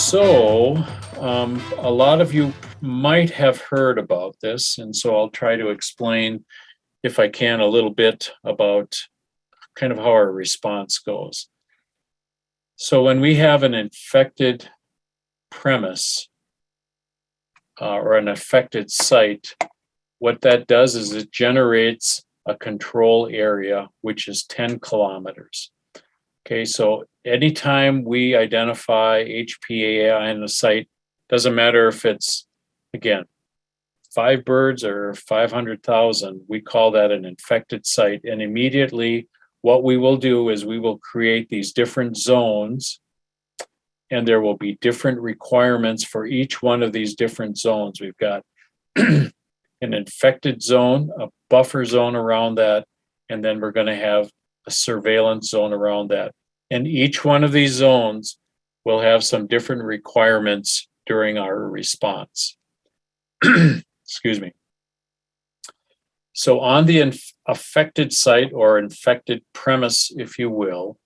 So, a lot of you might have heard about this, and so I'll try to explain, if I can, a little bit about kind of how our response goes. So, when we have an infected premise or an affected site, what that does is it generates a control area, which is 10 kilometers. Okay, so anytime we identify HPAI in the site, doesn't matter if it's, again, 5 birds or 500,000, we call that an infected site. And immediately what we will do is we will create these different zones, and there will be different requirements for each one of these different zones. We've got an infected zone, a buffer zone around that, and then we're going to have a surveillance zone around that. And each one of these zones will have some different requirements during our response. Excuse me. So on the affected site or infected premise, if you will,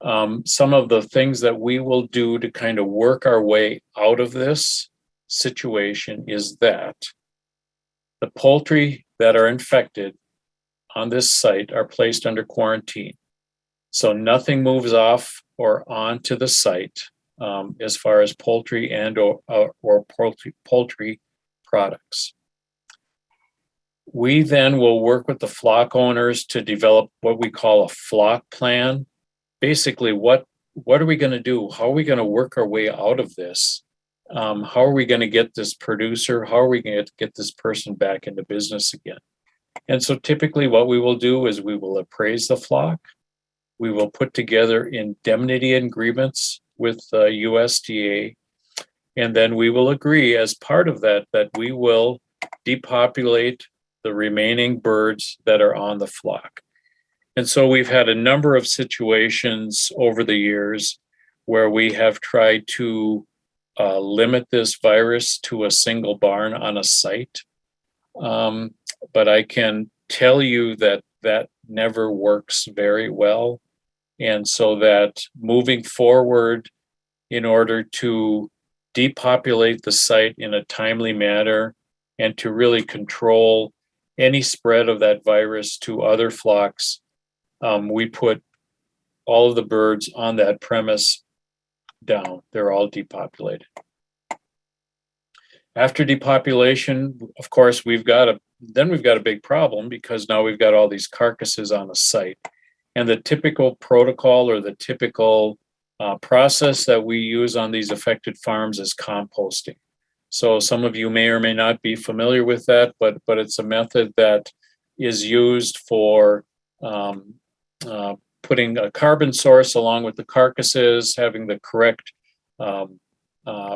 some of the things that we will do to kind of work our way out of this situation is that the poultry that are infected on this site are placed under quarantine. So nothing moves off or onto the site as far as poultry and or poultry products. We then will work with the flock owners to develop what we call a flock plan. Basically, what are we going to do? How are we going to work our way out of this? How are we going to get this producer? How are we going to get this person back into business again? And so typically what we will do is we will appraise the flock. We will put together indemnity agreements with USDA, and then we will agree as part of that we will depopulate the remaining birds that are on the flock. And so we've had a number of situations over the years where we have tried to limit this virus to a single barn on a site. But I can tell you that that never works very well. And so that moving forward, in order to depopulate the site in a timely manner and to really control any spread of that virus to other flocks, we put all of the birds on that premise down. They're all depopulated. After depopulation, of course, we've got a big problem, because now we've got all these carcasses on the site. And the typical protocol or the typical process that we use on these affected farms is composting. So some of you may or may not be familiar with that, but it's a method that is used for putting a carbon source along with the carcasses, having the correct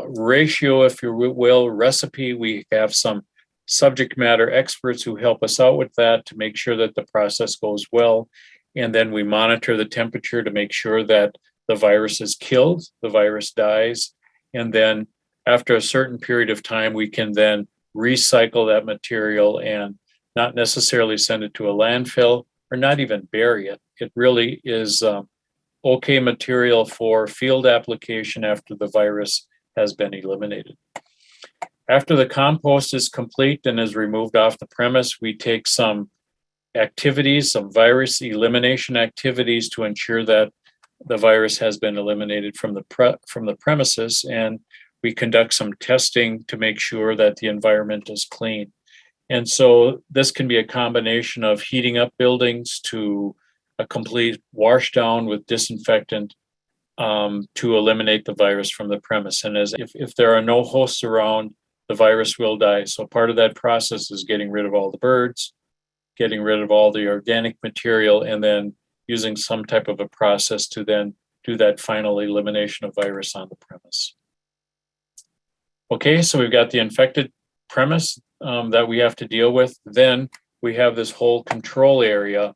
ratio, if you will, recipe. We have some subject matter experts who help us out with that to make sure that the process goes well. And then we monitor the temperature to make sure that the virus is killed, the virus dies. And then after a certain period of time, we can then recycle that material and not necessarily send it to a landfill or not even bury it. It really is okay material for field application after the virus has been eliminated. After the compost is complete and is removed off the premise, we take some activities, some virus elimination activities to ensure that the virus has been eliminated from the premises, and we conduct some testing to make sure that the environment is clean. And so this can be a combination of heating up buildings to a complete wash down with disinfectant to eliminate the virus from the premise. And if there are no hosts around, the virus will die. So part of that process is getting rid of all the birds, getting rid of all the organic material, and then using some type of a process to then do that final elimination of virus on the premise. Okay, so we've got the infected premise that we have to deal with. Then we have this whole control area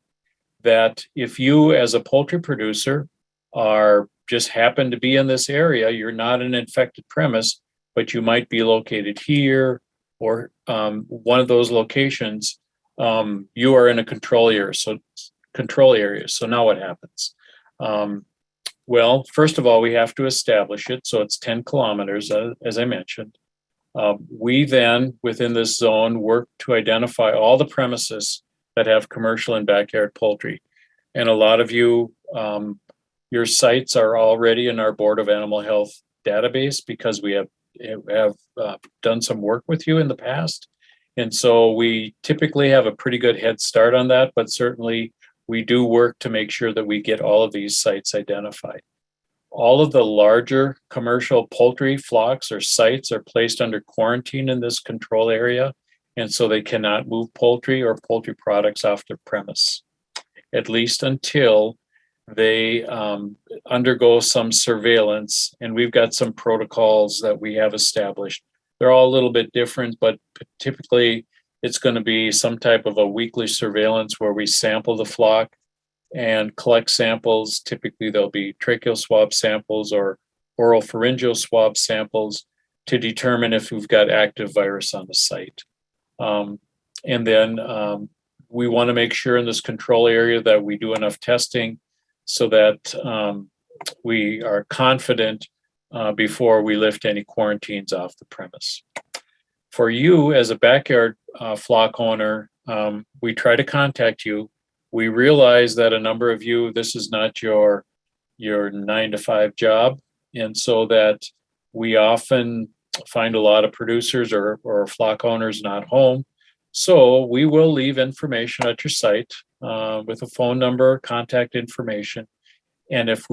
that if you as a poultry producer are just happen to be in this area, you're not an infected premise, but you might be located here or one of those locations, you are in a control area. So now what happens? Well, first of all, we have to establish it. So it's 10 kilometers, as I mentioned. We then, within this zone, work to identify all the premises that have commercial and backyard poultry. And a lot of you, your sites are already in our Board of Animal Health database because we have done some work with you in the past. And so we typically have a pretty good head start on that, but certainly we do work to make sure that we get all of these sites identified. All of the larger commercial poultry flocks or sites are placed under quarantine in this control area, and so they cannot move poultry or poultry products off their premise, at least until they undergo some surveillance. And we've got some protocols that we have established. They're all a little bit different, but typically it's going to be some type of a weekly surveillance where we sample the flock and collect samples. Typically there'll be tracheal swab samples or oral pharyngeal swab samples to determine if we've got active virus on the site. And then we want to make sure in this control area that we do enough testing so that we are confident before we lift any quarantines off the premise. For you as a backyard flock owner, we try to contact you. We realize that a number of you, this is not your 9-to-5 job. And so that we often find a lot of producers or flock owners not home. So we will leave information at your site with a phone number, contact information. And if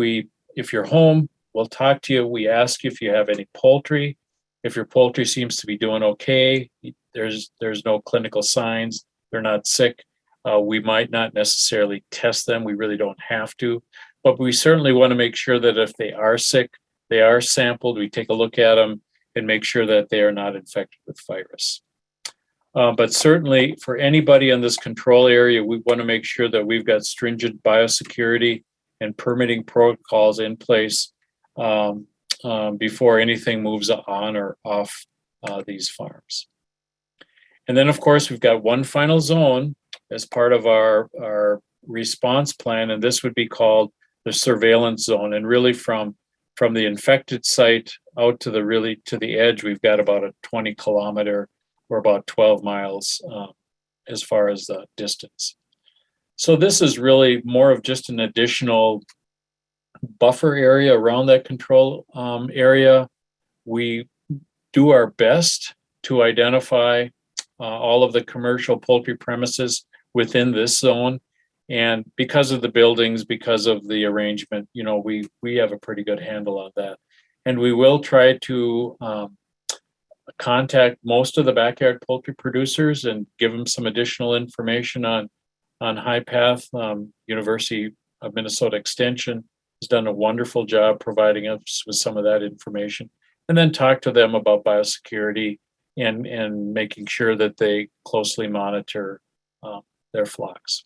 you're home, we'll talk to you. We ask you if you have any poultry. If your poultry seems to be doing okay, there's no clinical signs, they're not sick, we might not necessarily test them. We really don't have to. But we certainly want to make sure that if they are sick, they are sampled. We take a look at them and make sure that they are not infected with virus. But certainly for anybody in this control area, we want to make sure that we've got stringent biosecurity and permitting protocols in place before anything moves on or off these farms. And then, of course, we've got one final zone as part of our response plan, and this would be called the surveillance zone. And really from the infected site out to the edge, we've got about a 20-kilometer or about 12 miles as far as the distance. So this is really more of just an additional buffer area around that control area. We do our best to identify all of the commercial poultry premises within this zone. And because of the buildings, because of the arrangement, we have a pretty good handle on that. And we will try to contact most of the backyard poultry producers and give them some additional information on HPAI. University of Minnesota Extension has done a wonderful job providing us with some of that information, and then talk to them about biosecurity and making sure that they closely monitor their flocks.